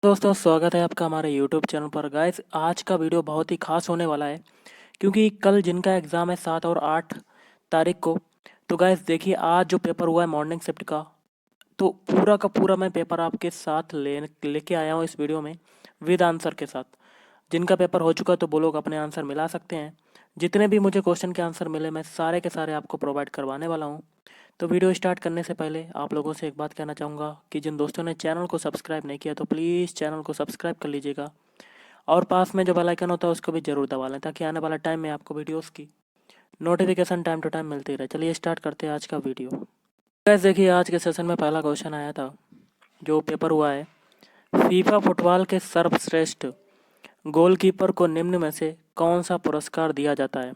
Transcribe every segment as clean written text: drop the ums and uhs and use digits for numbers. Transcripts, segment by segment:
दोस्तों स्वागत है आपका हमारे YouTube चैनल पर। गाइस आज का वीडियो बहुत ही खास होने वाला है क्योंकि कल जिनका एग्ज़ाम है 7 और 8 तारीख को। तो गाइस देखिए आज जो पेपर हुआ है मॉर्निंग शिफ्ट का, तो पूरा का पूरा मैं पेपर आपके साथ लेके आया हूँ इस वीडियो में विद आंसर के साथ। जिनका पेपर हो चुका है तो वो लोग अपने आंसर मिला सकते हैं। जितने भी मुझे क्वेश्चन के आंसर मिले मैं सारे के सारे आपको प्रोवाइड करवाने वाला हूँ। तो वीडियो स्टार्ट करने से पहले आप लोगों से एक बात कहना चाहूँगा कि जिन दोस्तों ने चैनल को सब्सक्राइब नहीं किया तो प्लीज़ चैनल को सब्सक्राइब कर लीजिएगा और पास में जो बेल आइकन होता है उसको भी ज़रूर दबा लें ताकि आने वाला टाइम में आपको वीडियोस की नोटिफिकेशन टाइम टू टाइम मिलती रहे। चलिए स्टार्ट करते हैं आज का वीडियो। गाइस देखिए आज के सेशन में पहला क्वेश्चन आया था जो पेपर हुआ है, फीफा फुटबॉल के सर्वश्रेष्ठ गोलकीपर को निम्न में से कौन सा पुरस्कार दिया जाता है?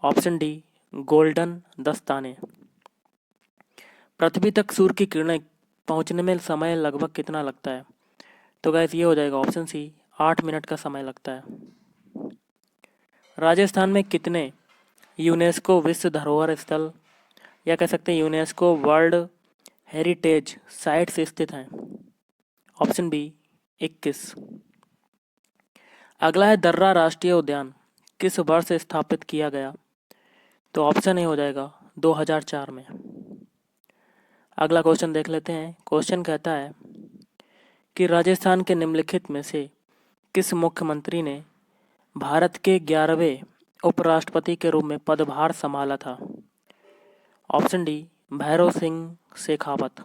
ऑप्शन डी गोल्डन दस्ताने। पृथ्वी तक सूर्य की किरणें पहुंचने में समय लगभग कितना लगता है? तो गाइस ये हो जाएगा ऑप्शन सी 8 मिनट का समय लगता है। राजस्थान में कितने यूनेस्को विश्व धरोहर स्थल या कह सकते हैं यूनेस्को वर्ल्ड हेरिटेज साइट्स स्थित हैं? Option B 21। अगला है दर्रा राष्ट्रीय उद्यान किस वर्ष स्थापित किया गया? तो ऑप्शन ए हो जाएगा 2004 में। अगला क्वेश्चन देख लेते हैं। क्वेश्चन कहता है कि राजस्थान के निम्नलिखित में से किस मुख्यमंत्री ने भारत के 11वें उपराष्ट्रपति के रूप में पदभार संभाला था? Option D Bhairav Singh Shekhawat.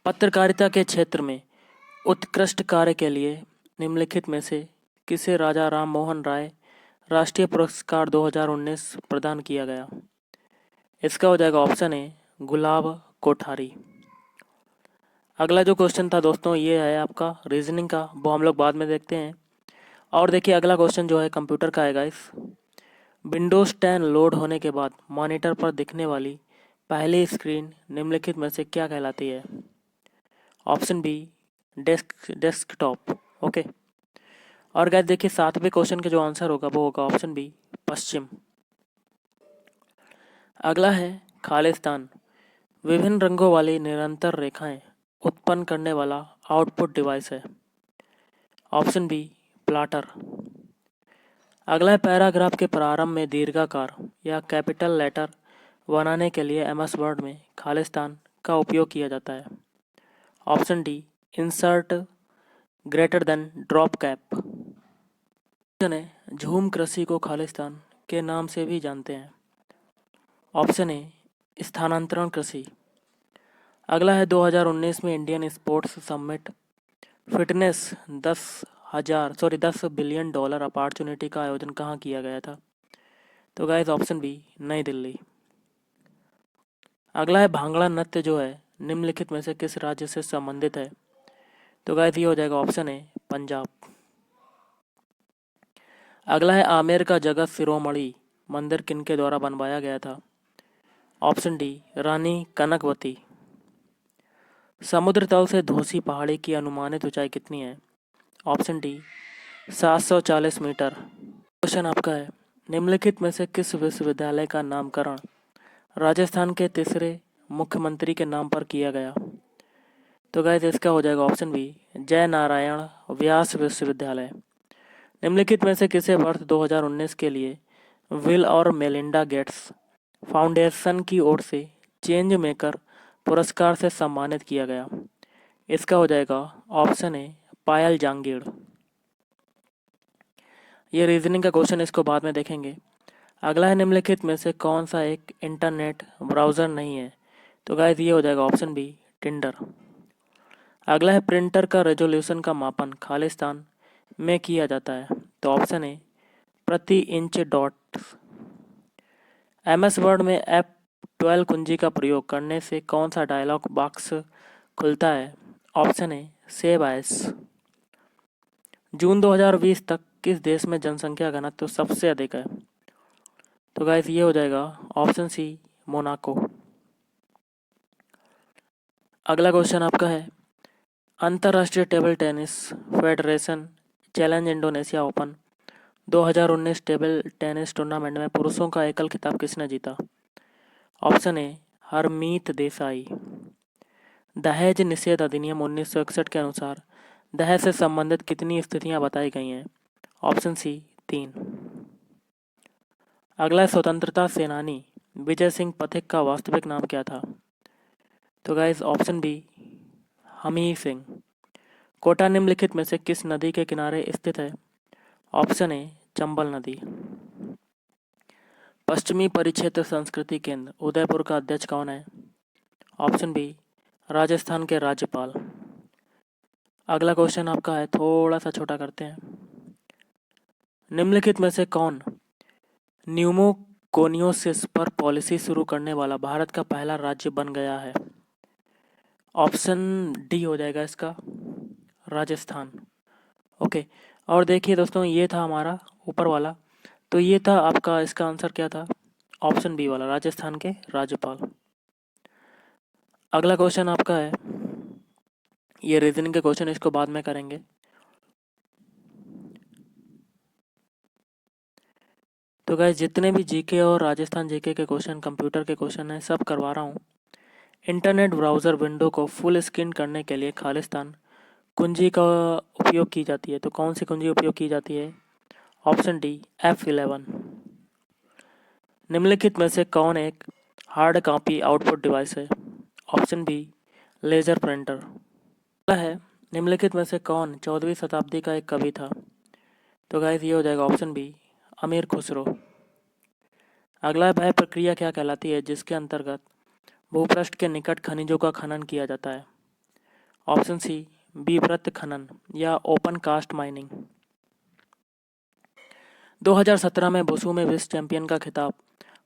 पत्रकारिता के क्षेत्र में उत्कृष्ट कार्य के लिए निम्नलिखित में से किसे राजा राम मोहन राय राष्ट्रीय पुरस्कार 2019 प्रदान किया गया? इसका हो जाएगा ऑप्शन ए गुलाब कोठारी। अगला जो क्वेश्चन था दोस्तों ये है आपका रीजनिंग का, वो हम लोग बाद में देखते हैं। और देखिए अगला क्वेश्चन जो है कंप्यूटर का है गाइस। विंडोज 10 लोड होने के बाद मॉनिटर पर दिखने वाली पहली स्क्रीन निम्नलिखित में से क्या कहलाती है? Option B desktop. ओके। और गाइस देखिए सातवें क्वेश्चन के जो आंसर होगा वो होगा ऑप्शन बी पश्चिम। अगला है खालिस्तान विभिन्न रंगों वाली निरंतर रेखाएं उत्पन्न करने वाला आउटपुट डिवाइस है? Option B plotter. अगला है पैराग्राफ के प्रारंभ में दीर्घाकार या कैपिटल लेटर बनाने के लिए एमएस वर्ड में खालिस्तान का उपयोग किया जाता है? Option D insert greater than drop cap. Option है झूम कृषि को खालिस्तान के नाम से भी जानते हैं? ऑप्शन ए स्थानांतरण कृषि। अगला है 2019 में Indian sports summit fitness 10 billion dollar opportunity का आयोजन कहाँ किया गया था? तो गाइस ऑप्शन बी नई दिल्ली। अगला है भांगड़ा नृत्य जो है निम्नलिखित में से किस राज्य से संबंधित है? तो गाइस ये हो जाएगा ऑप्शन ए पंजाब। अगला है आमेर का जगत शिरोमणि मंदिर किनके द्वारा बनवाया गया था? ऑप्शन डी रानी कनकवती। समुद्र तल से धौसी पहाड़ी की अनुमानित ऊंचाई कितनी है? Option D 740 metre. क्वेश्चन आपका है निम्नलिखित में से किस विश्वविद्यालय का नामकरण राजस्थान के तीसरे मुख्यमंत्री के नाम पर किया गया? तो गाइस इसका हो जाएगा ऑप्शन बी जय नारायण व्यास विश्वविद्यालय। निम्नलिखित में से किसे वर्ष 2019 के लिए विल और मेलिंडा गेट्स फाउंडेशन की ओर से चेंज मेकर पुरस्कार से सम्मानित किया गया? इसका हो जाएगा ऑप्शन ए पायल जांगीड़। ये रीजनिंग का क्वेश्चन, इसको बाद में देखेंगे। अगला है निम्नलिखित में से कौन सा एक इंटरनेट ब्राउज़र नहीं है? तो गाइस ये हो जाएगा ऑप्शन बी टिंडर। अगला है प्रिंटर का रेजोल्यूशन का मापन खालिस्तान में किया जाता है? तो ऑप्शन ए प्रति इंच डॉट्स। एमएस वर्ड में F12 कुंजी का प्रयोग करने से कौन सा डायलॉग बॉक्स खुलता है? Option A save as. जून 2020 तक किस देश में जनसंख्या घनत्व सबसे अधिक है? तो गाइस ये हो जाएगा ऑप्शन सी मोनाको। अगला क्वेश्चन आपका है अंतर्राष्ट्रीय table tennis federation challenge Indonesia open 2019 table tennis tournament में पुरुषों का एकल खिताब किसने जीता? Option A Harmeet Desai. दहेज निषेध अधिनियम 1961 के अनुसार दहेज से संबंधित कितनी स्थितियां बताई गई हैं? Option C 3। अगला स्वतंत्रता सेनानी विजय सिंह पथिक का वास्तविक नाम क्या था? तो guys option B Hamir Singh. Kota निम्नलिखित में से किस नदी के किनारे स्थित है? ऑप्शन ए चंबल नदी। पश्चिमी परिक्षेत्र संस्कृति केंद्र उदयपुर का अध्यक्ष कौन है? ऑप्शन बी राजस्थान के राज्यपाल। अगला क्वेश्चन आपका है, थोड़ा सा छोटा करते हैं। निम्नलिखित में से कौन न्यूमोकोनियोसिस पर पॉलिसी शुरू करने वाला भारत का पहला राज्य बन गया है? ऑप्शन डी हो जाएगा इसका, राजस्थान। ओके, और देखिए दोस्तों, ये था हमारा ऊपर वाला, तो ये था आपका, इसका आंसर क्या था? ऑप्शन बी वाला, राजस्थान के राज्यपाल। अगला क्वेश्चन आपका है, ये रीजनिंग के क्वेश्चन, इसको बाद में करेंगे। तो गाइस जितने भी जीके और राजस्थान जीके के क्वेश्चन, कंप्यूटर के क्वेश्चन हैं, सब करवा रहा हूँ। इंटरनेट ब्राउज़र विंडो को फुल स्क्रीन करने के लिए खालिस्तान कुंजी का उपयोग की जाती है, तो कौन सी कुंजी उपयोग की जाती है? Option D F11। निम्नलिखित में से कौन एक हार्ड कॉपी आउटपुट डिवाइस है? Option B laser printer. अगला है, निम्नलिखित में से कौन 14वीं शताब्दी का एक कवि था? तो गाइस ये हो जाएगा ऑप्शन बी अमीर खुसरो। अगला वह प्रक्रिया क्या कहलाती है जिसके अंतर्गत भूपृष्ठ के निकट खनिजों का खनन किया जाता है? ऑप्शन सी बीवृत खनन या ओपन कास्ट माइनिंग। 2017 में वुशु में विश्व चैंपियन का खिताब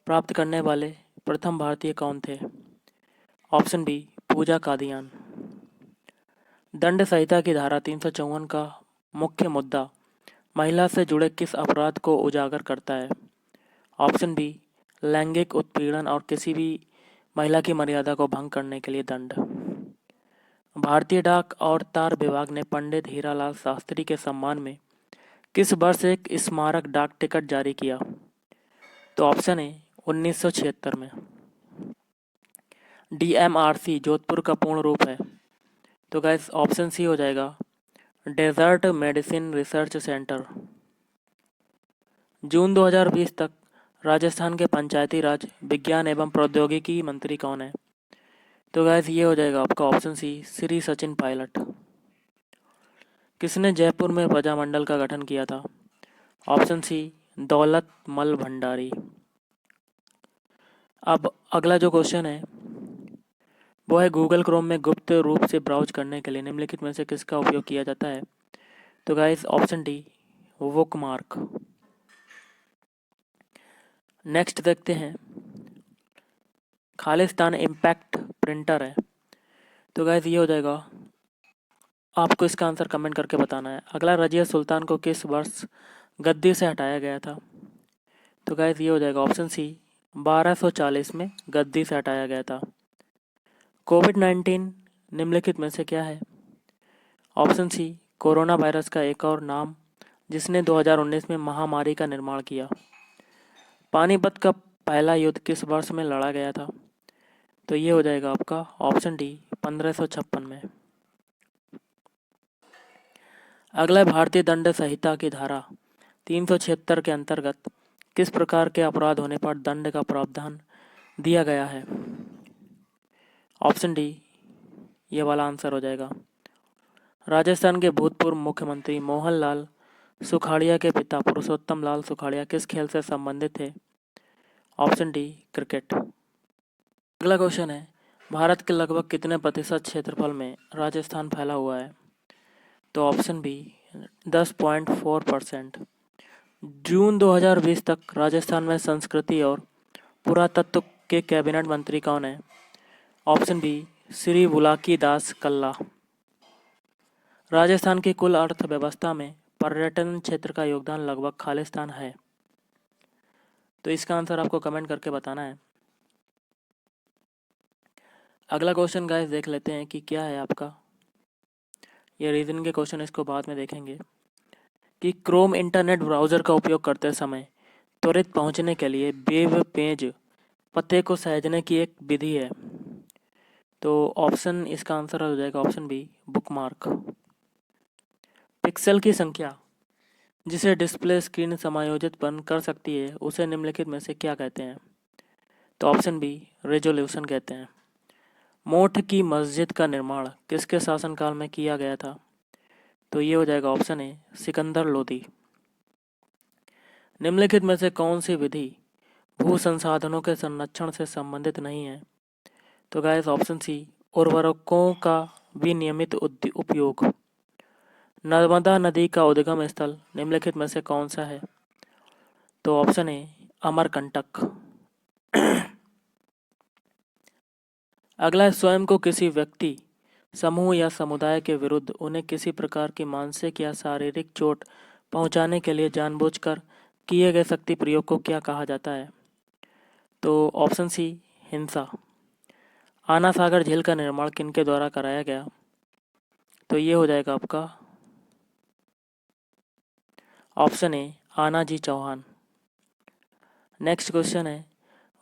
प्राप्त करने वाले प्रथम भारतीय कौन थे? ऑप्शन बी पूजा कादियान। दंड संहिता की धारा 354 का मुख्य मुद्दा महिला से जुड़े किस अपराध को उजागर करता है? ऑप्शन बी लैंगिक उत्पीड़न और किसी भी महिला की मर्यादा को भंग करने के लिए दंड। भारतीय डाक और तार विभाग ने पंडित हीरालाल शास्त्री के सम्मान में किस वर्ष एक स्मारक डाक टिकट जारी किया? तो ऑप्शन ए 1976 में। DMRC जोधपुर का पूर्ण रूप है? तो गाइस ऑप्शन सी हो जाएगा डेजर्ट मेडिसिन रिसर्च सेंटर। जून 2020 तक राजस्थान के पंचायती राज विज्ञान एवं प्रौद्योगिकी मंत्री कौन है? तो गाइस ये हो जाएगा आपका ऑप्शन सी श्री सचिन पायलट। किसने जयपुर में प्रजामंडल का गठन किया था? ऑप्शन सी दौलत मल भंडारी। अब अगला जो क्वेश्चन है वो है, गूगल क्रोम में गुप्त रूप से ब्राउज करने के लिए निम्नलिखित में से किसका उपयोग किया जाता है? तो guys option D bookmark. Next देखते हैं, खालिस्तान इम्पैक्ट प्रिंटर है, तो गाइस ये हो जाएगा, आपको इसका आंसर कमेंट करके बताना है। अगला, रजिया सुल्तान को किस वर्ष गद्दी से हटाया गया था? तो गाइस ये हो जाएगा ऑप्शन सी 1240 में गद्दी से हटाया गया था। कोविड-19 निम्नलिखित में से क्या है? ऑप्शन सी कोरोना वायरस का एक और नाम जिसने 2019 में महामारी का निर्माण किया। पानीपत का पहला युद्ध किस वर्ष में लड़ा गया था? तो ये हो जाएगा आपका ऑप्शन डी 1556 में। अगला, भारतीय दंड संहिता की धारा 376 के अंतर्गत किस प्रकार के अपराध होने पर दंड का प्रावधान दिया गया है? ऑप्शन डी ये वाला आंसर हो जाएगा। राजस्थान के भूतपूर्व मुख्यमंत्री मोहन लाल सुखाड़िया के पिता पुरुषोत्तम लाल सुखाड़िया किस खेल से संबंधित थे? Option D cricket. अगला क्वेश्चन है, भारत के लगभग कितने प्रतिशत क्षेत्रफल में राजस्थान फैला हुआ है? तो ऑप्शन बी 10.4%। जून 2020 तक राजस्थान में संस्कृति और पुरातत्व के कैबिनेट मंत्री कौन है? Option B Shri Bulaki Das Kalla. राजस्थान की कुल अर्थव्यवस्था में पर्यटन क्षेत्र का योगदान लगभग खालिस्तान है? तो इसका आंसर आपको कमेंट करके बताना है। अगला क्वेश्चन गाइस देख लेते हैं कि क्या है आपका, ये रीजनिंग के क्वेश्चन, इसको बाद में देखेंगे। कि क्रोम इंटरनेट ब्राउज़र का उपयोग करते समय त्वरित पहुंचने के लिए वेब पेज पते को सहेजने की एक विधि है, तो ऑप्शन इसका आंसर हो जाएगा ऑप्शन बी, बुकमार्क। पिक्सल की संख्या जिसे डिस्प्ले स्क्रीन समायोजित बंद कर सकती है उसे निम्नलिखित में से क्या कहते हैं? तो ऑप्शन बी, रेजोल्यूशन कहते हैं। मोठ की मस्जिद का निर्माण किसके शासनकाल में किया गया था? तो ये हो जाएगा ऑप्शन ए, सिकंदर लोदी। निम्नलिखित में से कौन सी विधि भू संसाधनों के संरक्षण से संबंधित नहीं है? तो गाइस ऑप्शन सी, उर्वरकों का विनियमित उपयोग। नर्मदा नदी का उद्गम स्थल निम्नलिखित में से कौन सा है? तो ऑप्शन ए, अमरकंटक। अगला है, स्वयं को किसी व्यक्ति, समूह या समुदाय के विरुद्ध उन्हें किसी प्रकार की मानसिक या शारीरिक चोट पहुंचाने के लिए जानबूझकर किए गए शक्ति प्रयोग को क्या कहा जाता है? तो ऑप्शन सी, हिंसा। आना सागर झील का निर्माण किनके द्वारा कराया गया? तो ये हो जाएगा आपका ऑप्शन ए, आना जी चौहान। नेक्स्ट क्वेश्चन है,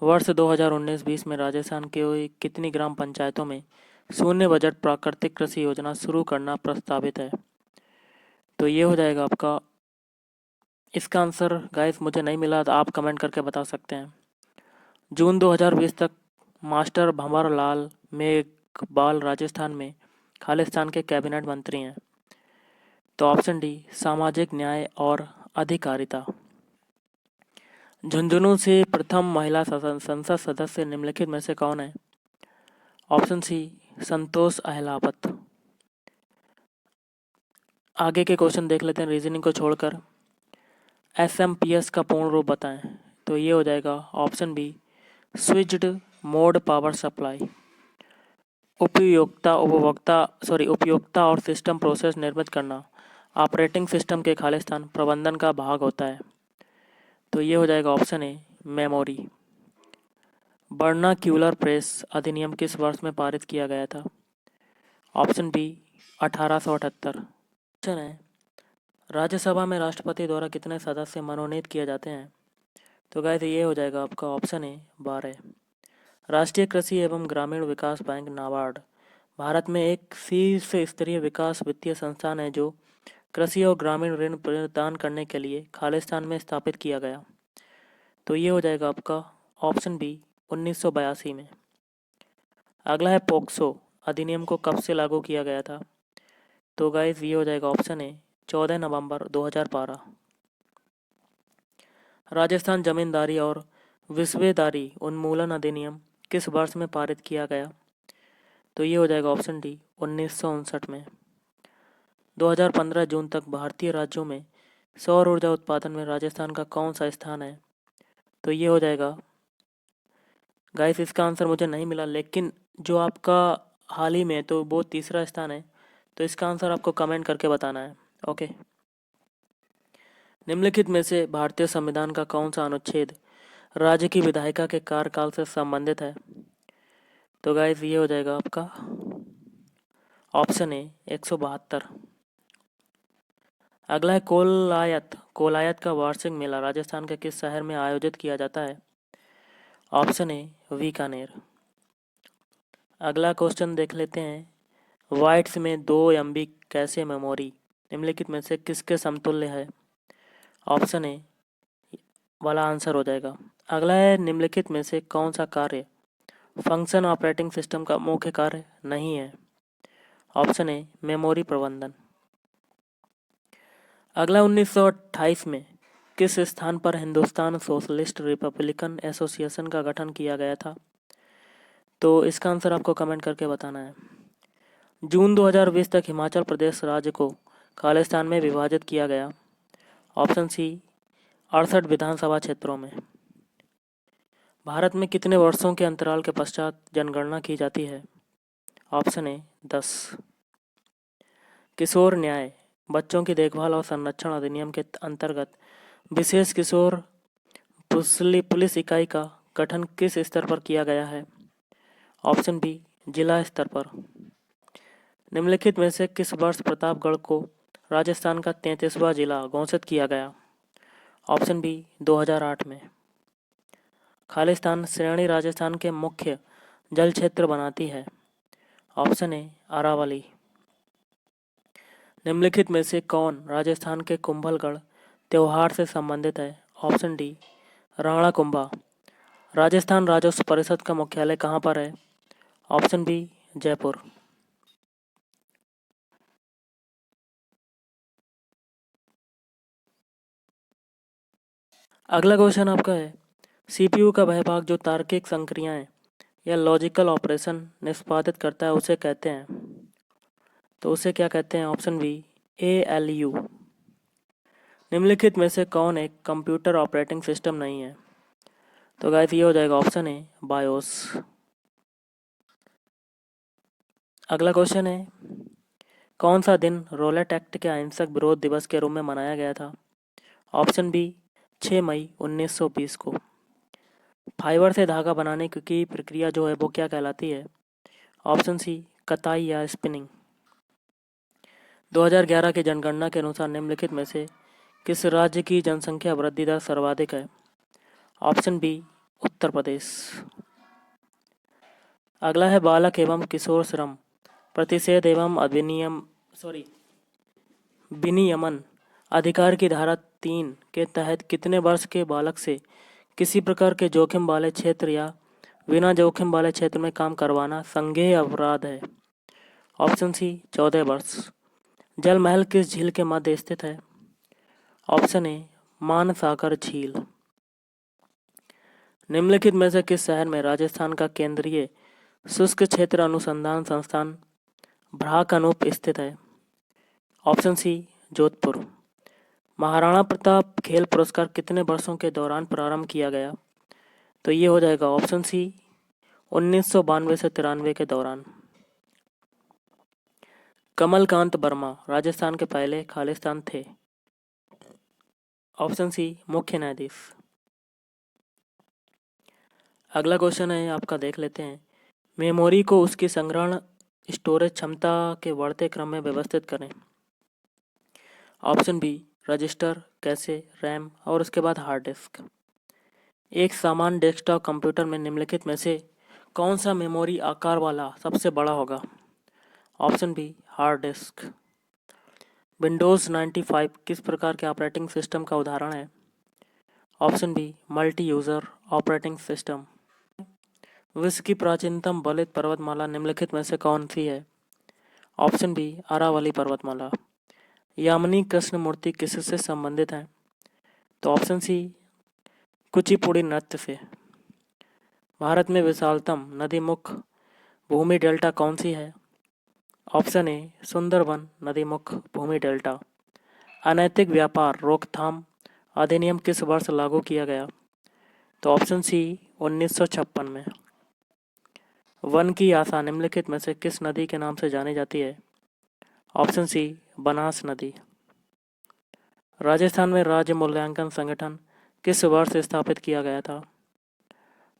वर्ष 2019-20 में राजस्थान के कितनी ग्राम पंचायतों में शून्य बजट प्राकृतिक कृषि योजना शुरू करना प्रस्तावित है? तो ये हो जाएगा आपका, इसका आंसर गाइस मुझे नहीं मिला तो आप कमेंट करके बता सकते हैं। जून 2020 तक मास्टर भंवर लाल मेघवाल राजस्थान में खालिस्तान के कैबिनेट मंत्री हैं। तो ऑप्शन डी, सामाजिक न्याय और अधिकारिता। झुंझुनू से प्रथम महिला संसद सदस्य निम्नलिखित में से कौन है? ऑप्शन सी, संतोष अहलावत। आगे के क्वेश्चन देख लेते हैं रीजनिंग को छोड़कर। एसएमपीएस का पूर्ण रूप बताएं। तो ये हो जाएगा option B, switched mode power supply. उपयोगिता और सिस्टम प्रोसेस निर्मित करना ऑपरेटिंग सिस्टम के खालिस्तान प्रबंधन का भाग होता है। तो ये हो जाएगा ऑप्शन ए, मेमोरी। वर्नाक्यूलर प्रेस अधिनियम किस वर्ष में पारित किया गया था? Option B, 1878। क्वेश्चन है, राज्यसभा में राष्ट्रपति द्वारा कितने सदस्य मनोनीत किए जाते हैं? तो गाइस ये हो जाएगा आपका ऑप्शन ए, 12। राष्ट्रीय कृषि एवं ग्रामीण विकास बैंक नाबार्ड भारत में एक शीर्ष स्तरीय विकास वित्तीय संस्थान है जो कृषि और ग्रामीण ऋण प्रदान करने के लिए खालिस्तान में स्थापित किया गया। तो ये हो जाएगा आपका ऑप्शन बी, 1982 में। अगला है, पोक्सो अधिनियम को कब से लागू किया गया था? तो गाइस ये हो जाएगा ऑप्शन ए, 14 नवंबर 2012। राजस्थान जमींदारी और विस्वेदारी उन्मूलन अधिनियम किस वर्ष में पारित किया गया? तो ये हो जाएगा ऑप्शन डी, 1959 में। 2015 जून तक भारतीय राज्यों में सौर ऊर्जा उत्पादन में राजस्थान का कौन सा स्थान है? तो ये हो जाएगा गाइस, इसका आंसर मुझे नहीं मिला, लेकिन जो आपका हाल ही में तो वो तीसरा स्थान है। तो इसका आंसर आपको कमेंट करके बताना है। ओके। निम्नलिखित में से भारतीय संविधान का कौन सा अनुच्छेद राज्य की विधायिका के कार्यकाल से संबंधित है? तो गाइस ये हो जाएगा आपका ऑप्शन ए, 172। अगला है, कोलायत का वार्षिक मेला राजस्थान के किस शहर में आयोजित किया जाता है? ऑप्शन ए, बीकानेर। अगला क्वेश्चन देख लेते हैं, वाइट्स में 2 MB कैशे मेमोरी निम्नलिखित में से किसके समतुल्य है? ऑप्शन ए वाला आंसर हो जाएगा। अगला है, निम्नलिखित में से कौन सा कार्य फंक्शन ऑपरेटिंग सिस्टम का मुख्य कार्य नहीं है? ऑप्शन ए, मेमोरी प्रबंधन। अगला, 1928 में किस स्थान पर हिंदुस्तान सोशलिस्ट रिपब्लिकन एसोसिएशन का गठन किया गया था? तो इसका आंसर आपको कमेंट करके बताना है। जून 2020 तक हिमाचल प्रदेश राज्य को खालिस्तान में विभाजित किया गया। ऑप्शन सी, 68 विधानसभा क्षेत्रों में। भारत में कितने वर्षों के अंतराल के पश्चात जनगणना की जाती है? ऑप्शन ए, 10। किशोर न्याय बच्चों की देखभाल और संरक्षण अधिनियम के अंतर्गत विशेष किशोर पुलिस इकाई का गठन किस स्तर पर किया गया है? ऑप्शन बी, जिला स्तर पर। निम्नलिखित में से किस वर्ष प्रतापगढ़ को राजस्थान का 33वां जिला घोषित किया गया? ऑप्शन बी, 2008 में। खालिस्तान श्रेणी राजस्थान के मुख्य जल क्षेत्र बनाती है। Option A Aravalli. निम्नलिखित में से कौन राजस्थान के कुंभलगढ़ त्योहार से संबंधित है? Option D Rana Kumbha. राजस्थान राजस्व परिषद का मुख्यालय कहाँ पर है? Option B Jaipur. अगला क्वेश्चन आपका है, सीपीयू का वह भाग जो तार्किक संक्रियाएं या लॉजिकल ऑपरेशन निष्पादित करता है उसे कहते हैं, तो उसे क्या कहते हैं? Option B ALU. निम्नलिखित में से कौन एक कंप्यूटर ऑपरेटिंग सिस्टम नहीं है? तो गाइस ये हो जाएगा ऑप्शन ए बायोस। अगला क्वेश्चन है, कौन सा दिन रोलेट एक्ट के अहिंसक विरोध दिवस के रूप में मनाया गया था? ऑप्शन बी 6 मई 1920 को। फाइबर से धागा बनाने की प्रक्रिया जो है वो क्या कहलाती है? ऑप्शन सी कताई या स्पिनिंग। 2011 की जनगणना के अनुसार निम्नलिखित में से किस राज्य की जनसंख्या वृद्धि दर सर्वाधिक है? Option B Uttar Pradesh. अगला है, बालक एवं किशोर श्रम प्रतिषेध एवं विनियमन अधिकार की धारा 3 के तहत कितने वर्ष के बालक से किसी प्रकार के जोखिम वाले क्षेत्र या बिना जोखिम वाले क्षेत्र में काम करवाना संज्ञेय अपराध है? ऑप्शन सी 14 वर्ष। जल महल किस झील के मध्य स्थित है? ऑप्शन ए मानसागर झील। निम्नलिखित में से किस शहर में राजस्थान का केंद्रीय शुष्क क्षेत्र अनुसंधान संस्थान भ्राक अनूप स्थित है? Option C Jodhpur. महाराणा प्रताप खेल पुरस्कार कितने वर्षों के दौरान प्रारंभ किया गया? तो ये हो जाएगा ऑप्शन सी 1992 से 93 के दौरान। कमलकांत वर्मा राजस्थान के पहले खालिस्तान थे? ऑप्शन सी मुख्य न्यायाधीश। अगला क्वेश्चन है आपका, देख लेते हैं, मेमोरी को उसकी संग्रहण स्टोरेज क्षमता के बढ़ते क्रम में व्यवस्थित करें? Option B register, cache, RAM और उसके बाद हार्ड डिस्क। एक सामान्य डेस्कटॉप कंप्यूटर में निम्नलिखित में से कौन सा मेमोरी आकार वाला सबसे बड़ा होगा? Option B hard disk. Windows 95 किस प्रकार के ऑपरेटिंग सिस्टम का उदाहरण है? Option B multi user operating system. विश्व की प्राचीनतम बलित पर्वतमाला निम्नलिखित में से कौन सी है? ऑप्शन बी अरावली पर्वतमाला। यामिनी कृष्णमूर्ति किससे संबंधित हैं? तो ऑप्शन सी कुचिपुड़ी नृत्य से। भारत में विशालतम नदी मुख भूमि डेल्टा कौन सी है? ऑप्शन ए सुंदरबन नदी मुख भूमि डेल्टा। अनैतिक व्यापार रोकथाम अधिनियम किस वर्ष लागू किया गया? तो ऑप्शन सी 1956 में। वन की आशा निम्नलिखित में से किस नदी के नाम से जानी जाती है? ऑप्शन सी बनास नदी। राजस्थान में राज्य मूल्यांकन संगठन किस वर्ष स्थापित किया गया था?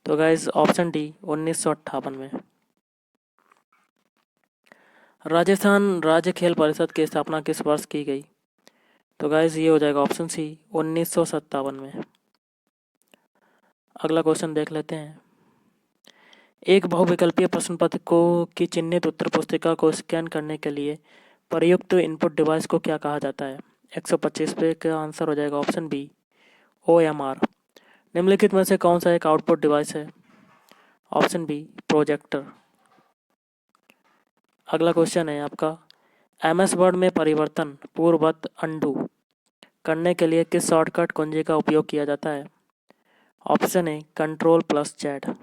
तो गाइस ऑप्शन डी 1958 में। राजस्थान राज्य खेल परिषद की स्थापना किस वर्ष की गई? तो गाइस ये हो जाएगा ऑप्शन सी 1957 में। अगला क्वेश्चन देख लेते हैं, एक बहुविकल्पीय प्रश्न पत्र को की चिन्हित उत्तर पुस्तिका को स्कैन करने के लिए प्रयुक्त इनपुट डिवाइस को क्या कहा जाता है? 125 पे का आंसर हो जाएगा ऑप्शन बी OMR। निम्नलिखित में से कौन सा एक आउटपुट डिवाइस है? Option B projector. अगला क्वेश्चन है आपका, MS वर्ड में परिवर्तन पूर्ववत अनडू करने के लिए किस शॉर्टकट कुंजी का उपयोग किया जाता है? ऑप्शन ए Ctrl+Z।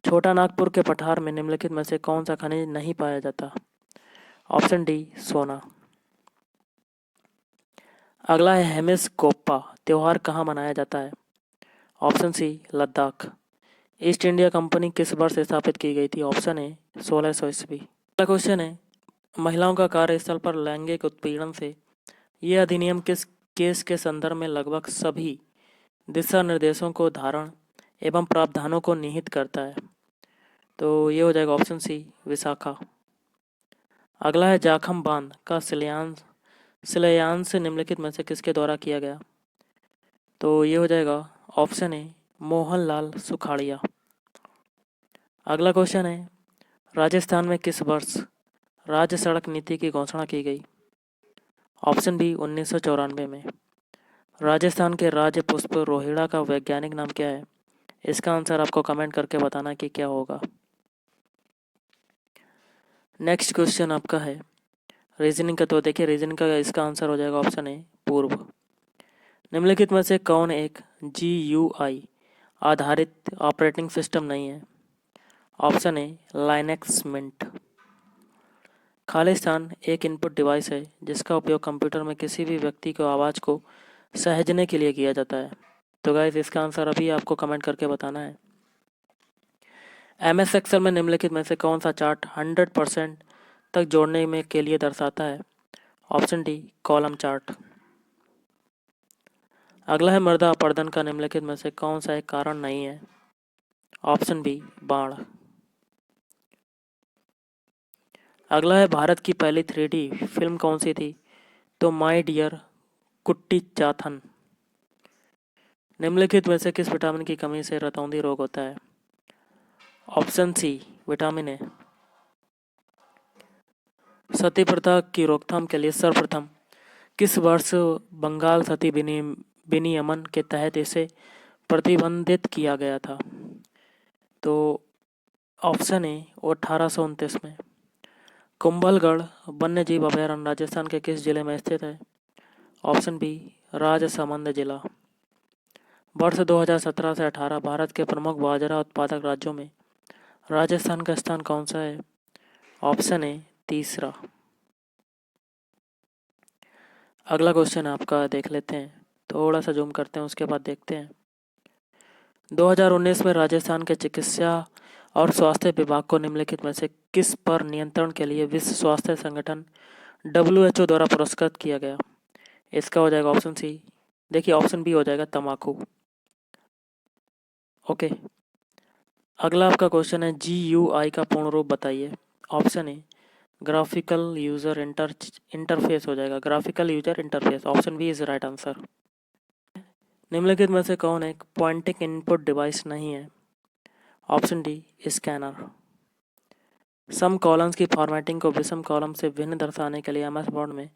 छोटा नागपुर के पठार में निम्नलिखित में से कौन सा खनिज नहीं पाया जाता? ऑप्शन डी सोना। अगला है, हेमिस गोप्पा त्योहार कहाँ मनाया जाता है? Option C Ladakh. East India company किस वर्ष स्थापित की गई थी? ऑप्शन ए 1600 ईस्वी। अगला क्वेश्चन है, महिलाओं का कार्यस्थल पर लैंगिक उत्पीड़न से यह अधिनियम किस केस के संदर्भ में लगभग सभी दिशा निर्देशों को धारण एवं प्रावधानों को निहित करता है? तो ये हो जाएगा ऑप्शन सी विशाखा। अगला है, जाखम बांध का शिलान्यास निम्नलिखित में से किसके द्वारा किया गया? तो ये हो जाएगा ऑप्शन ए मोहनलाल सुखाड़िया। अगला क्वेश्चन है, राजस्थान में किस वर्ष राज्य सड़क नीति की घोषणा की गई? ऑप्शन बी 1994 में। राजस्थान के राज्य पुष्प रोहिड़ा का वैज्ञानिक नाम क्या है? इसका आंसर आपको कमेंट करके बताना कि क्या होगा। नेक्स्ट क्वेश्चन आपका है रीजनिंग का। तो देखिए रीजनिंग का इसका आंसर हो जाएगा ऑप्शन ए पूर्व। निम्नलिखित में से कौन एक GUI आधारित ऑपरेटिंग सिस्टम नहीं है? Option A Linux Mint. खालिस्तान एक इनपुट डिवाइस है जिसका उपयोग कंप्यूटर में किसी भी व्यक्ति को आवाज़ को सहेजने के लिए किया जाता है। तो गाइस इसका आंसर अभी आपको कमेंट करके बताना है। MS एक्सेल में निम्नलिखित में से कौन सा चार्ट 100% तक जोड़ने में के लिए दर्शाता है? Option D column chart. अगला है मृदा अपरदन का निम्नलिखित में से कौन सा एक कारण नहीं है? ऑप्शन बी बाढ़। अगला है भारत की पहली 3D फिल्म कौन सी थी? तो माय डियर कुट्टी चाथन। निम्नलिखित में से किस विटामिन की कमी से रतौंधी रोग होता है? Option C vitamin A. सती प्रथा की रोकथाम के लिए सर्वप्रथम किस वर्ष बंगाल सती विनियमन के तहत इसे प्रतिबंधित किया गया था? तो ऑप्शन ए 1829 में। कुंभलगढ़ वन्यजीव अभयारण्य राजस्थान के किस जिले में स्थित है? ऑप्शन बी राजसमंद जिला। वर्ष 2017 से 18 भारत के प्रमुख बाजरा उत्पादक राज्यों में राजस्थान का स्थान कौन सा है? ऑप्शन ए तीसरा। अगला क्वेश्चन आपका देख लेते हैं, थोड़ा सा जूम करते हैं उसके बाद देखते हैं। 2019 में राजस्थान के चिकित्सा और स्वास्थ्य विभाग को निम्नलिखित में से किस पर नियंत्रण के लिए विश्व स्वास्थ्य संगठन WHO द्वारा पुरस्कृत किया गया? इसका हो जाएगा ऑप्शन सी। देखिए ऑप्शन बी हो जाएगा तंबाकू। ओके। अगला आपका क्वेश्चन है GUI का पूर्ण रूप बताइए। Option A graphical user interface हो जाएगा, graphical user interface. Option B is right answer. निम्नलिखित में से कौन एक पॉइंटिंग इनपुट डिवाइस नहीं है? Option D scanner. सम कॉलम्स की फॉर्मेटिंग को विषम कॉलम से भिन्न दर्शाने के लिए MS वर्ड में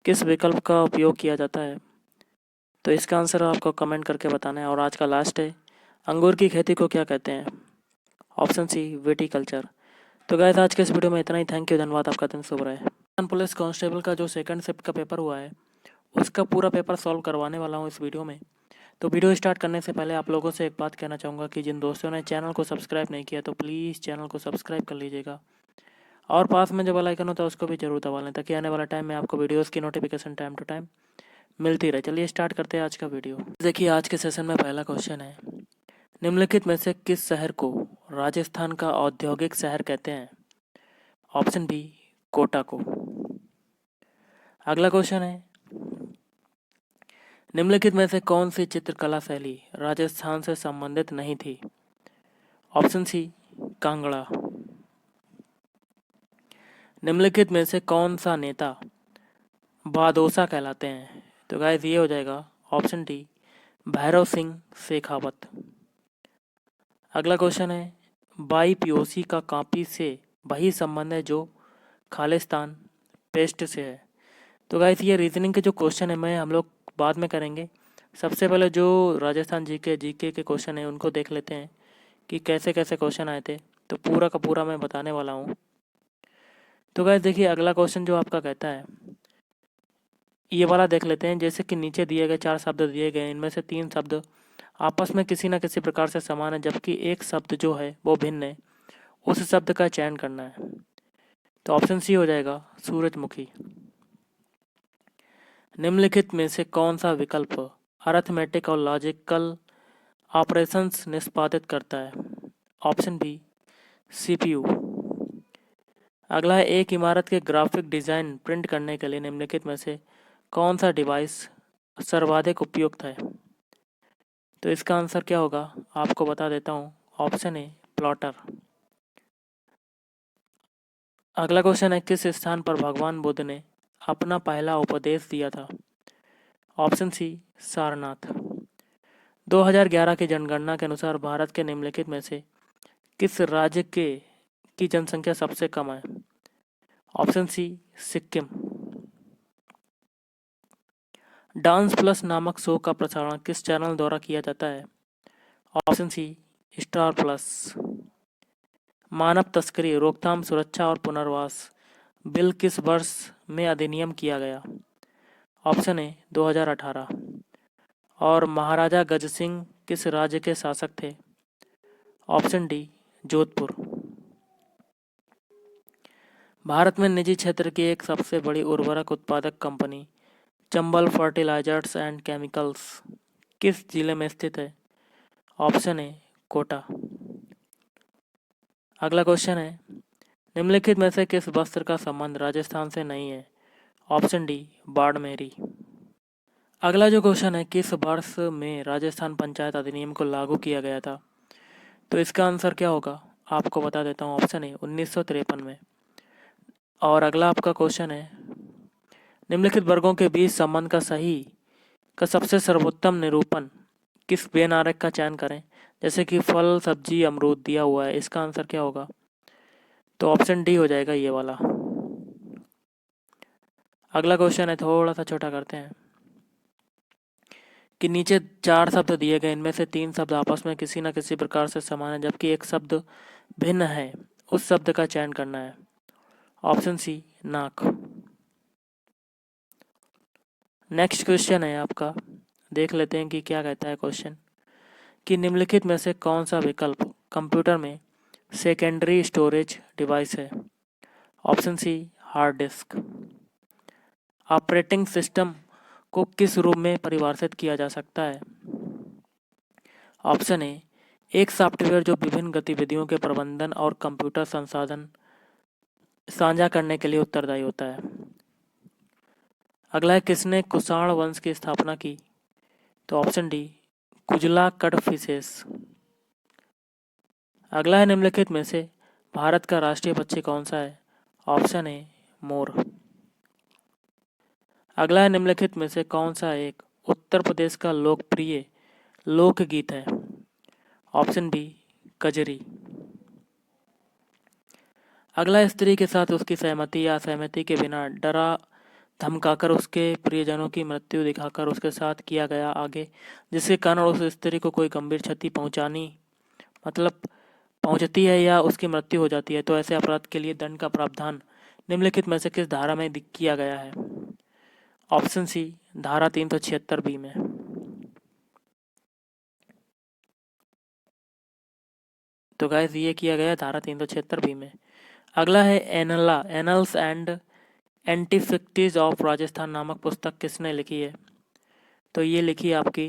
किस विकल्प का उपयोग किया जाता है? तो इसका आंसर आपको कमेंट करके बताना है। और आज का लास्ट है अंगूर की खेती को क्या कहते हैं? Option C viticulture. तो गाइस आज के इस वीडियो में इतना ही। थैंक यू, धन्यवाद, आपका दिन शुभ रहे। पुलिस कांस्टेबल का जो सेकंड शिफ्ट का पेपर हुआ है उसका पूरा पेपर सॉल्व करवाने वाला हूँ इस वीडियो में। तो वीडियो स्टार्ट करने से पहले आप लोगों से एक बात कहना चाहूँगा कि जिन दोस्तों ने चैनल को सब्सक्राइब नहीं किया तो प्लीज़ चैनल को सब्सक्राइब कर लीजिएगा और पास में जो बेल आइकन होता है उसको भी जरूर दबा लें ताकि आने वाला टाइम में आपको वीडियोस की नोटिफिकेशन टाइम टू टाइम मिलती रहे। चलिए स्टार्ट करते हैं आज का वीडियो। देखिए आज के सेशन में पहला क्वेश्चन है निम्नलिखित में से किस शहर को राजस्थान का औद्योगिक शहर कहते हैं? ऑप्शन बी कोटा को। अगला क्वेश्चन है निम्नलिखित में से कौन सी चित्रकला शैली राजस्थान से संबंधित नहीं थी? Option C Kangra. निम्नलिखित में से कौन सा नेता बादोसा कहलाते हैं? तो गाइस ये हो जाएगा ऑप्शन डी भैरव सिंह शेखावत। अगला क्वेश्चन है बाई पीओसी का कापी से वही संबंध है जो खालिस्तान पेस्ट से है। तो गाइस ये रीजनिंग के जो क्वेश्चन है मैं हम लोग बाद में करेंगे। सबसे पहले जो राजस्थान जीके के क्वेश्चन है उनको देख लेते हैं कि कैसे कैसे क्वेश्चन आए थे। तो पूरा का पूरा मैं बताने वाला हूँ। तो गाइस देखिए अगला क्वेश्चन जो आपका कहता है ये वाला देख लेते हैं। जैसे कि नीचे दिए गए 4 शब्द दिए गए, इनमें से 3 शब्द आपस में किसी न किसी प्रकार से समान है जबकि एक शब्द जो है वो भिन्न है। उस शब्द का चयन करना है। तो ऑप्शन सी हो जाएगा सूरजमुखी। निम्नलिखित में से कौन सा विकल्प अरिथमेटिक और लॉजिकल ऑपरेशंस निष्पादित करता है? Option B CPU। अगला है एक इमारत के ग्राफिक डिजाइन प्रिंट करने के लिए निम्नलिखित में से कौन सा डिवाइस सर्वाधिक उपयुक्त है? तो इसका आंसर क्या होगा आपको बता देता हूँ। Option A plotter. अगला क्वेश्चन है किस स्थान पर भगवान बुद्ध ने अपना पहला उपदेश दिया था? Option C Sarnath. 2011 की जनगणना के अनुसार भारत के निम्नलिखित में से किस राज्य के की जनसंख्या सबसे कम है? Option C Sikkim. Dance plus नामक शो का प्रसारण किस चैनल द्वारा किया जाता है? Option C Star Plus. मानव तस्करी, रोकथाम, सुरक्षा और पुनर्वास बिल किस वर्ष में अधिनियम किया गया? Option A 2018। और महाराजा गज सिंह किस राज्य के शासक थे? Option D Jodhpur. भारत में निजी क्षेत्र की एक सबसे बड़ी उर्वरक उत्पादक company Chambal fertilisers and chemicals किस जिले में स्थित है? Option A Kota. अगला क्वेश्चन है, निम्नलिखित में से किस वस्त्र का संबंध राजस्थान से नहीं है? Option D Barmeri. अगला जो क्वेश्चन है, किस वर्ष में राजस्थान पंचायत अधिनियम को लागू किया गया था? तो इसका आंसर क्या होगा, आपको बता देता हूँ। ऑप्शन ए 1953 में। और अगला आपका क्वेश्चन है, निम्नलिखित वर्गों के बीच संबंध का सबसे सर्वोत्तम निरूपण किस वेन आरेख का चयन करें? जैसे कि फल, सब्जी, अमरूद दिया हुआ है, इसका आंसर क्या होगा? तो ऑप्शन डी हो जाएगा ये वाला। अगला क्वेश्चन है, थोड़ा सा छोटा करते हैं, कि नीचे 4 शब्द दिए गए, इनमें से 3 शब्द आपस में किसी न किसी प्रकार से समान है जबकि एक शब्द भिन्न है, उस शब्द का चयन करना है। ऑप्शन सी नाक। नेक्स्ट क्वेश्चन है आपका, देख लेते हैं कि क्या कहता है क्वेश्चन, कि निम्नलिखित में से कौन सा विकल्प कंप्यूटर में सेकेंडरी स्टोरेज डिवाइस है? Option C hard disk. Operating system को किस रूप में परिभाषित किया जा सकता है? ऑप्शन ए एक सॉफ्टवेयर जो विभिन्न गतिविधियों के प्रबंधन और कंप्यूटर संसाधन साझा करने के लिए उत्तरदायी होता है। अगला है, किसने कुषाण वंश की स्थापना की? तो ऑप्शन डी कुजला कड़फिसेस। अगला है, निम्नलिखित में से भारत का राष्ट्रीय पक्षी कौन सा है? ऑप्शन ए मोर। अगला है, निम्नलिखित में से कौन सा एक उत्तर प्रदेश का लोकप्रिय लोकगीत है? Option B Kajri. अगला है, स्त्री के साथ उसकी सहमति या असहमति के बिना डरा धमकाकर उसके प्रियजनों की मृत्यु दिखाकर उसके साथ किया गया आगे, जिसके कारण उस स्त्री को कोई गंभीर क्षति पहुंचती है या उसकी मृत्यु हो जाती है, तो ऐसे अपराध के लिए दंड का प्रावधान निम्नलिखित में से किस धारा में किया गया है? ऑप्शन सी धारा 376 बी में। तो गाइस ये किया गया धारा 376 बी में। अगला है, एनल्स एंड एंटीफिक्टीज ऑफ राजस्थान नामक पुस्तक किसने लिखी है? तो ये लिखी आपकी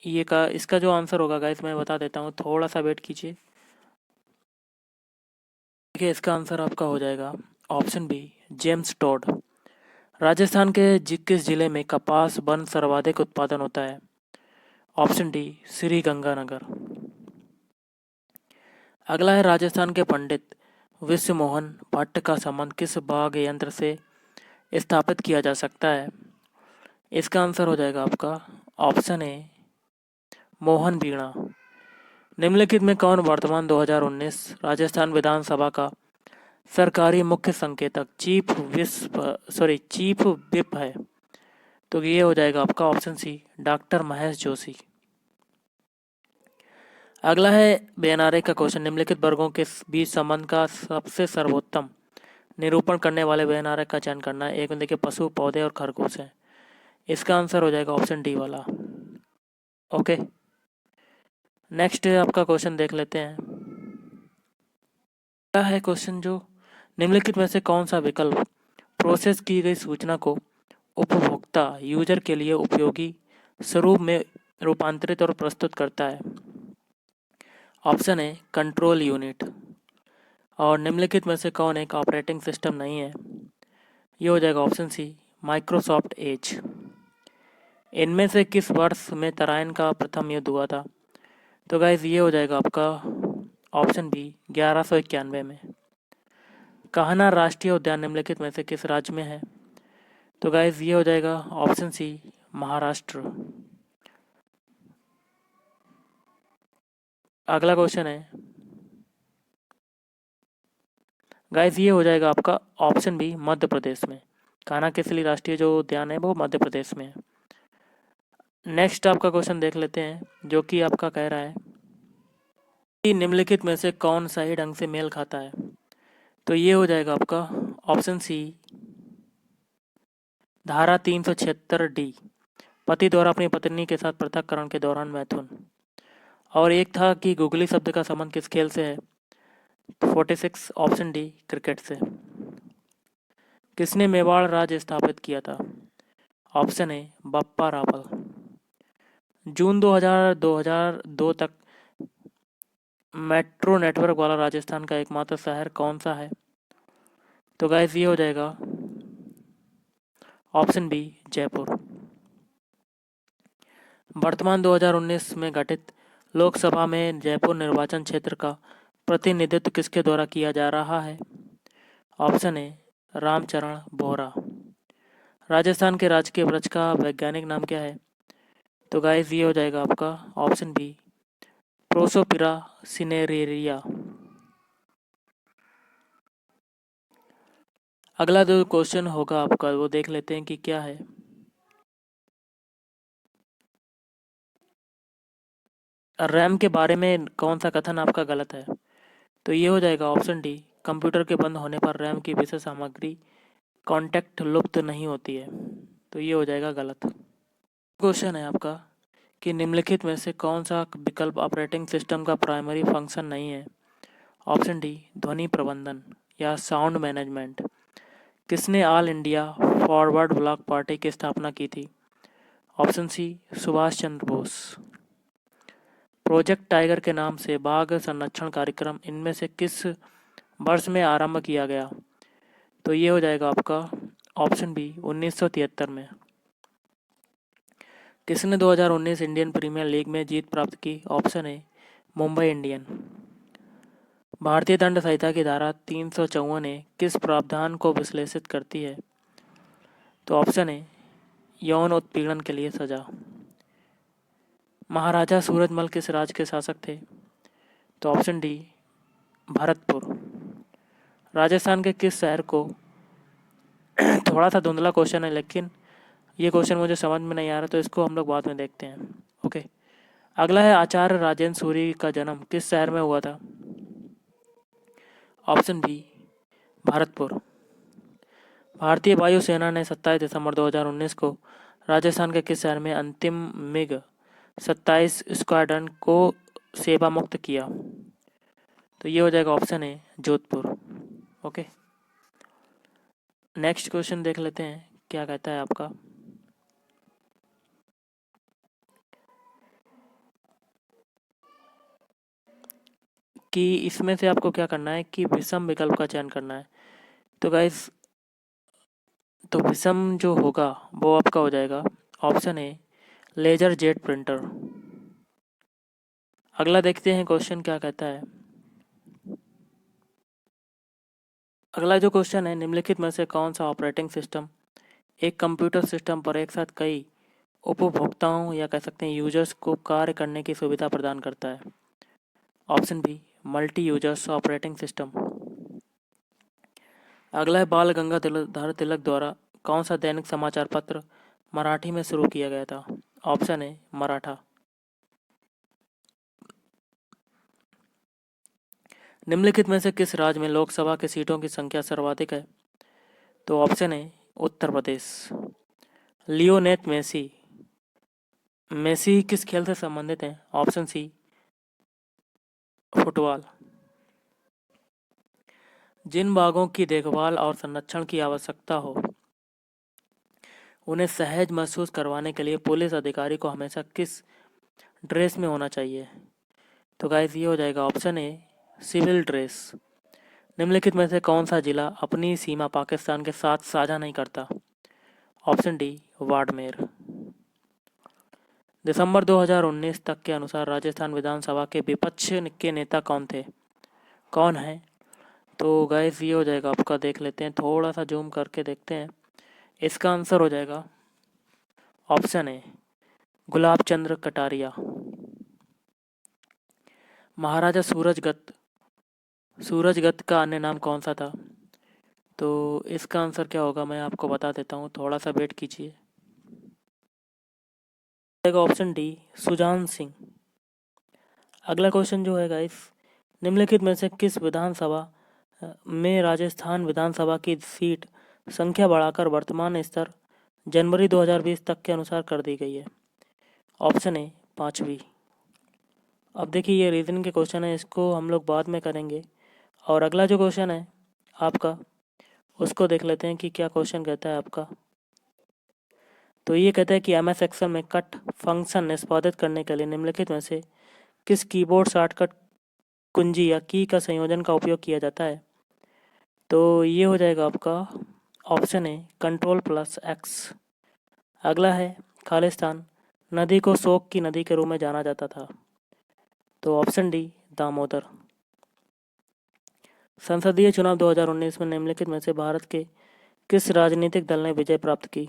इसका जो आंसर होगा गाइस मैं बता देता हूँ, थोड़ा सा वेट कीजिए। देखिए इसका आंसर आपका हो जाएगा option B James Tod. Rajasthan के किस जिले में कपास वन सर्वाधिक उत्पादन होता है? Option D Shri Ganganagar. अगला है, राजस्थान के पंडित विश्व मोहन भट्ट का संबंध किस वाद्य यंत्र से स्थापित किया जा सकता है? इसका आंसर हो जाएगा आपका ऑप्शन ए मोहन वीणा। निम्नलिखित में कौन वर्तमान 2019 राजस्थान विधानसभा का सरकारी मुख्य संकेतक चीफ विप है? तो ये हो जाएगा आपका option C doctor Mahesh Joshi. अगला है, बेनारे का क्वेश्चन, निम्नलिखित वर्गों के बीच संबंध का सबसे सर्वोत्तम निरूपण करने वाले बेनारे का चयन करना है। एक में देखिए पशु, पौधे और खरगोश है। इसका आंसर हो जाएगा ऑप्शन डी वाला। ओके, नेक्स्ट आपका क्वेश्चन देख लेते हैं। क्या है क्वेश्चन, जो निम्नलिखित में से कौन सा विकल्प प्रोसेस की गई सूचना को उपभोक्ता यूजर के लिए उपयोगी स्वरूप में रूपांतरित और प्रस्तुत करता है? ऑप्शन है कंट्रोल यूनिट। और निम्नलिखित में से कौन एक ऑपरेटिंग सिस्टम नहीं है? ये हो जाएगा ऑप्शन सी माइक्रोसॉफ्ट एज। इनमें से किस वर्ष में तराइन का प्रथम युद्ध हुआ था? तो गाइज ये हो जाएगा आपका ऑप्शन बी 1191 में। कान्हा राष्ट्रीय उद्यान निम्नलिखित में से किस राज्य में है? तो गाइज ये हो जाएगा ऑप्शन सी महाराष्ट्र। अगला क्वेश्चन है, गाइस ये हो जाएगा आपका ऑप्शन बी मध्य प्रदेश में। कान्हा केसरी राष्ट्रीय जो उद्यान है वो मध्य प्रदेश में है। नेक्स्ट आपका क्वेश्चन देख लेते हैं जो कि आपका कह रहा है कि निम्नलिखित में से कौन सही ढंग से मेल खाता है। तो ये हो जाएगा आपका ऑप्शन सी धारा 376 डी, पति द्वारा अपनी पत्नी के साथ पृथककरण के दौरान मैथुन। और एक था कि गुगली शब्द का संबंध किस खेल से है। 46 ऑप्शन डी क्रिकेट से। किसने मेवाड़ राज्य स्थापित किया था। Option A Bappa Rawal. जून 2002 तक मेट्रो नेटवर्क वाला राजस्थान का एकमात्र शहर कौन सा है। तो गाइस ये हो जाएगा ऑप्शन बी जयपुर। वर्तमान 2019 में गठित लोकसभा में जयपुर निर्वाचन क्षेत्र का प्रतिनिधित्व किसके द्वारा किया जा रहा है। Option A Ramcharan Bohra. राजस्थान के राजकीय वृक्ष का वैज्ञानिक नाम क्या है। तो गाइस ये हो जाएगा आपका ऑप्शन बी प्रोसोपिरा सिनेरेरिया। अगला जो क्वेश्चन होगा आपका वो देख लेते हैं कि क्या है। रैम के बारे में कौन सा कथन आपका गलत है। तो ये हो जाएगा ऑप्शन डी कंप्यूटर के बंद होने पर रैम की विशेष सामग्री कॉन्टैक्ट लुप्त नहीं होती है। तो ये हो जाएगा गलत। क्वेश्चन है आपका कि निम्नलिखित में से कौन सा विकल्प ऑपरेटिंग सिस्टम का प्राइमरी फंक्शन नहीं है। ऑप्शन डी ध्वनि प्रबंधन या साउंड मैनेजमेंट। किसने all India forward block party की स्थापना की थी। ऑप्शन सी सुभाष चंद्र बोस। प्रोजेक्ट टाइगर के नाम से बाघ संरक्षण कार्यक्रम इनमें से किस वर्ष में आरंभ किया गया। तो ये हो जाएगा आपका ऑप्शन बी 1973 में। किसने 2019 इंडियन प्रीमियर लीग में जीत प्राप्त की। Option A Mumbai Indian. भारतीय दंड संहिता की धारा 354 ए किस प्रावधान को विश्लेषित करती है। तो ऑप्शन ए यौन उत्पीड़न के लिए सजा। महाराजा सूरजमल किस राज्य के शासक थे। तो ऑप्शन डी भरतपुर। राजस्थान के किस शहर को थोड़ा सा धुंधला क्वेश्चन है लेकिन ये क्वेश्चन मुझे समझ में नहीं आ रहा तो इसको हम लोग बाद में देखते हैं। ओके, अगला है आचार्य राजेंद्र सूरी का जन्म किस शहर में हुआ था। Option B Bharatpur. भारतीय वायुसेना ने 27 दिसंबर 2019 को राजस्थान के किस शहर में अंतिम मिग 27 स्क्वाड्रन को सेवा मुक्त किया। तो ये हो जाएगा ऑप्शन ए जोधपुर। ओके, नेक्स्ट क्वेश्चन देख लेते हैं क्या कहता है आपका। कि इसमें से आपको क्या करना है कि विषम विकल्प का चयन करना है। तो गाइस तो विषम जो होगा वो आपका हो जाएगा option A laser jet printer. अगला देखते हैं क्वेश्चन क्या कहता है। अगला जो क्वेश्चन है निम्नलिखित में से कौन सा ऑपरेटिंग सिस्टम एक कंप्यूटर सिस्टम पर एक साथ कई उपभोक्ताओं या कह सकते हैं यूजर्स को कार्य करने की सुविधा प्रदान करता है। Option B multi users operating system. अगला है बाल गंगाधर तिलक द्वारा कौन सा दैनिक समाचार पत्र मराठी में शुरू किया गया था। ऑप्शन ए मराठा। निम्नलिखित में से किस राज्य में लोकसभा की सीटों की संख्या सर्वाधिक है। तो option A Uttar Pradesh. Lionel Messi Messi किस खेल से संबंधित हैं। Option C football. जिन बाघों की देखभाल और संरक्षण की आवश्यकता हो उन्हें सहज महसूस करवाने के लिए पुलिस अधिकारी को हमेशा किस ड्रेस में होना चाहिए। तो गाइस ये हो जाएगा ऑप्शन ए सिविल ड्रेस। निम्नलिखित में से कौन सा जिला अपनी सीमा पाकिस्तान के साथ साझा नहीं करता। Option D Barmer. दिसंबर 2019 तक के अनुसार राजस्थान विधानसभा के विपक्ष के नेता कौन है। तो गाइस ये हो जाएगा आपका देख लेते हैं थोड़ा सा जूम करके देखते हैं। इसका आंसर हो जाएगा ऑप्शन ए गुलाब चंद्र कटारिया। महाराजा सूरजगत सूरजगत का अन्य नाम कौन सा था? तो इसका आंसर क्या होगा मैं आपको बता देता हूँ, थोड़ा सा वेट कीजिए। Option D, Sujan Singh. अगला क्वेश्चन जो है गाइस, निम्नलिखित में से किस विधानसभा में राजस्थान विधानसभा की सीट संख्या बढ़ाकर वर्तमान स्तर जनवरी 2020 तक के अनुसार कर दी गई है? ऑप्शन ए, 5वीं। अब देखिए ये रीजनिंग के क्वेश्चन है, इसको हम लोग बाद में करेंगे। और अगला जो क्वेश्चन है आपका, उसको देख लेते हैं कि क्या क्वेश्चन कहता है आपका। तो ये कहता है कि एमएस एक्सेल में कट फंक्शन निष्पादित करने के लिए निम्नलिखित में से किस कीबोर्ड शॉर्टकट कुंजी या की का संयोजन का उपयोग किया जाता है? तो ये हो जाएगा आपका ऑप्शन ए, Ctrl+X। अगला है, खालिस्तान नदी को शोक की नदी के रूप में जाना जाता था। तो ऑप्शन डी, दामोदर। संसदीय चुनाव 2019 में निम्नलिखित में से भारत के किस राजनीतिक दल ने विजय प्राप्त की?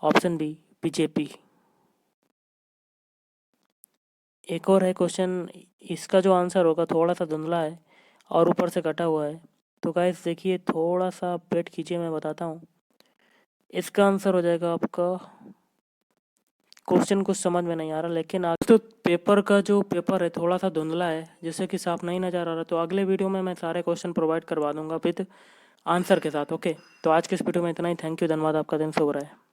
Option B, BJP. एक और है क्वेश्चन, इसका जो आंसर होगा थोड़ा सा धुंधला है और ऊपर से कटा हुआ है। तो गाइस देखिए, थोड़ा सा वेट कीजिए, मैं बताता हूँ। इसका आंसर हो जाएगा आपका, क्वेश्चन कुछ समझ में नहीं आ रहा, लेकिन आज तो पेपर का जो पेपर है थोड़ा सा धुंधला है, जिससे कि साफ नहीं नज़र आ रहा। तो अगले वीडियो में मैं सारे क्वेश्चन प्रोवाइड करवा दूंगा विद आंसर के साथ। ओके, तो आज के इस वीडियो में इतना ही। थैंक यू, धन्यवाद, आपका दिन शुभ रहे।